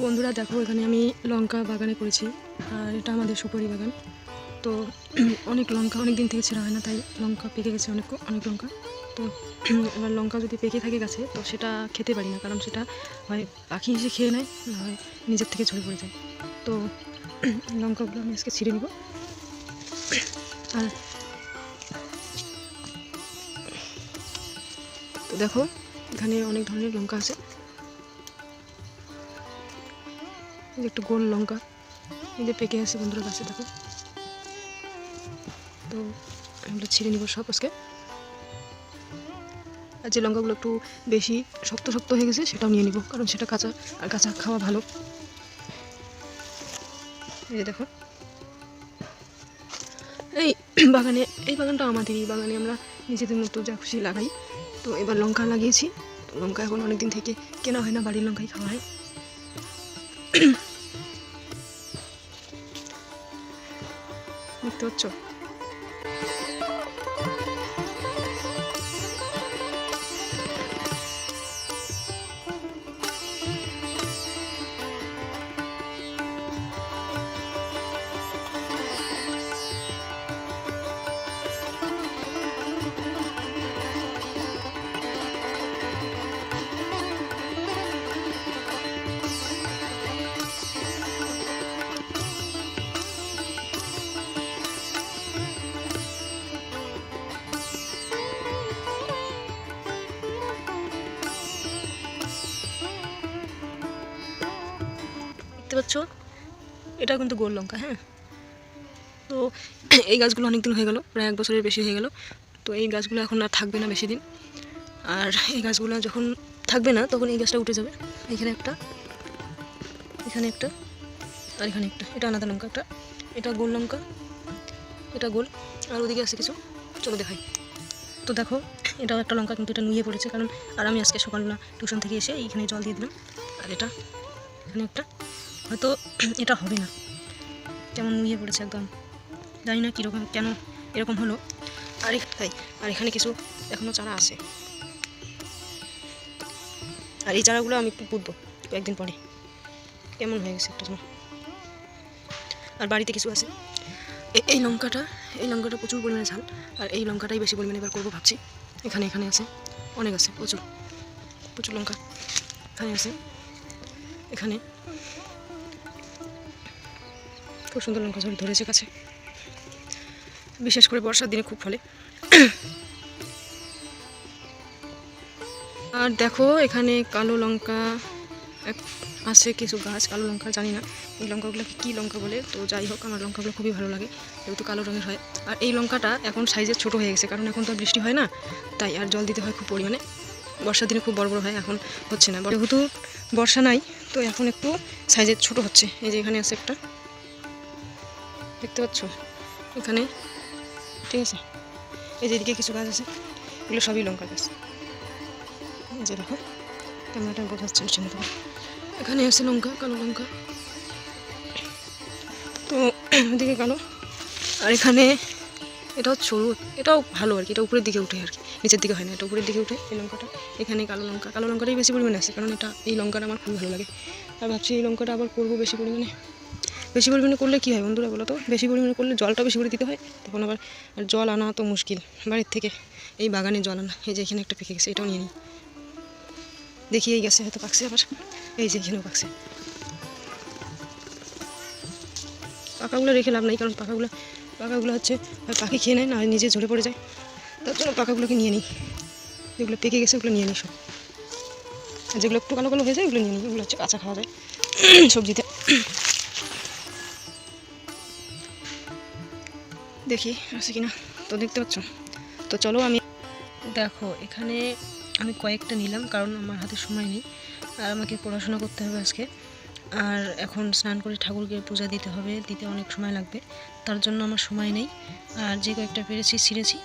বন্ধুরা দেখো, এখানে আমি লঙ্কা বাগানে করেছি। আর এটা আমাদের সুপারি বাগান। তো অনেক লঙ্কা অনেক দিন থেকে ছেঁড়া হয় না, তাই লঙ্কা পেকে গেছে অনেক অনেক লঙ্কা। তো এবার লঙ্কা যদি পেকে থাকে গাছে, তো সেটা খেতে পারি না, কারণ সেটা হয় পাখি এসে খেয়ে নেয়, না হয় নিজের থেকে ঝরে পড়ে যায়। তো লঙ্কাগুলো আমি আজকে ছিঁড়ে নিব। আর তো দেখো, এখানে অনেক ধরনের লঙ্কা আছে। একটু গোল লঙ্কা এই যে পেকে আছে বন্ধুরা গাছে, দেখো। তো এগুলো ছিঁড়ে নিব সব আজকে। আর যে লঙ্কাগুলো একটু বেশি শক্ত শক্ত হয়ে গেছে সেটাও নিয়ে নিব, কারণ সেটা কাঁচা, আর কাঁচা খাওয়া ভালো। এই যে দেখো, এই বাগানটা আমাদেরই। এই বাগানে আমরা নিজেদের মতো যা খুশি লাগাই। তো এবার লঙ্কা লাগিয়েছি। তো লঙ্কা এখন অনেকদিন থেকে কেনা হয় না, বাড়ির লঙ্কাই খাওয়া হয়। দেখতে পাচ্ছ? দেখতে পাচ্ছ? এটা কিন্তু গোল লঙ্কা। হ্যাঁ, তো এই গাছগুলো অনেক দিন হয়ে গেল, প্রায় 1 বছরের বেশি হয়ে গেল। তো এই গাছগুলো এখন আর থাকবে না বেশি দিন। আর এই গাছগুলো যখন থাকবে না, তখন এই গাছটা উঠে যাবে। এখানে একটা, এখানে একটা, আর এখানে একটা। এটা আলাদা লঙ্কা, একটা এটা গোল লঙ্কা, এটা গোল। আর ওদিকে আছে কিছু, চলো দেখাই। তো দেখো, এটাও একটা লঙ্কা, কিন্তু এটা নুয়ে পড়েছে, কারণ আর আমি আজকে সকালবেলা টিউশন থেকে এসে এইখানে জল দিয়ে দিলাম। আর এটা এখানে একটা, হয়তো এটা হবে না, কেমন নুয়ে পড়েছে একদম, জানি না কীরকম, কেন এরকম হলো। আর তাই, আর এখানে কিছু এখনও চারা আছে। আর এই চারাগুলো আমি একটু পুঁতবো কয়েকদিন পরে। কেমন হয়ে গেছে একটা সময়। আর বাড়িতে কিছু আছে। এই লঙ্কাটা প্রচুর পরিমাণে ঝাল। আর এই লঙ্কাটাই বেশি পরিমাণে এবার করবো ভাবছি। এখানে আছে, অনেক আছে, প্রচুর প্রচুর লঙ্কা এখানে আছে। এখানে খুব সুন্দর লঙ্কা ঝাল ধরেছে গাছে, বিশেষ করে বর্ষার দিনে খুব ফলে। আর দেখো, এখানে কালো লঙ্কা আছে, কিছু গাছ কালো লঙ্কা, জানি না এই লঙ্কাগুলোকে কী লঙ্কা বলে। তো যাই হোক, আমার লঙ্কাগুলো খুবই ভালো লাগে, যেহেতু কালো রঙের হয়। আর এই লঙ্কাটা এখন সাইজে ছোট হয়ে গেছে, কারণ এখন তো বৃষ্টি হয় না, তাই আর জল দিতে হয় খুব পরিমাণে। বর্ষার দিনে খুব বড় বড় হয়, এখন হচ্ছে না, যেহেতু বর্ষা নাই, তো এখন একটু সাইজে ছোট হচ্ছে। এই যে এখানে আছে একটা, দেখতে পাচ্ছ এখানে, ঠিক আছে। এই যে এদিকে কিছু গাছ আছে, এগুলো সবই লঙ্কা গাছ। এই যে দেখো, ক্যামেরাটা বোঝা যাচ্ছে না, এখানে আছে লঙ্কা, কালো লঙ্কা। তো এদিকে কালো, আর এখানে এটাও সরু, এটাও ভালো আর কি, এটা উপরের দিকে উঠে আর কি, নিচের দিকে হয় না, এটা উপরের দিকে উঠে এই লঙ্কাটা। এখানে কালো লঙ্কাটাই বেশি পরিমাণে আছে, কারণ এই লঙ্কাটা আমার খুবই ভালো লাগে। আর ভাবছি এই লঙ্কাটা আবার করবো বেশি পরিমাণে করলে কী হয় বন্ধুরা বলো তো? বেশি পরিমাণে করলে জলটা বেশি করে দিতে হয়, তখন আবার আর জল আনা তো মুশকিল বাড়ির থেকে, এই বাগানে জল আনা। এই যে এখানে একটা পেকে গেছে, এটাও নিয়ে নিই, দেখি এই গেছে হয়তো পাকছে আবার। এই যে এখানেও পাকছে। পাকাগুলো রেখে লাভ নাই, কারণ পাকাগুলো হচ্ছে পাখি খেয়ে নেয়, না নিজে ঝরে পড়ে যায়। তার জন্য পাকাগুলোকে নিয়ে নিই, যেগুলো পেকে গেছে ওগুলো নিয়ে নিই সব। আর যেগুলো একটু কালো কালো হয়ে যায় ওগুলো নিয়ে নিই, ওগুলো হচ্ছে কাঁচা খাওয়া যায় সবজিতে। দেখি আছে কিনা। তো দেখতে পাচ্ছ, তো চলো আমি দেখো, এখানে আমি কয়েকটা নিলাম, কারণ আমার হাতে সময় নেই, আর আমাকে পড়াশোনা করতে হবে আজকে। আর এখন স্নান করে ঠাকুরকে পূজা দিতে হবে, দিতে অনেক সময় লাগবে, তার জন্য আমার সময় নেই। আর যে কয়েকটা পেরেছি ছিঁড়েছি,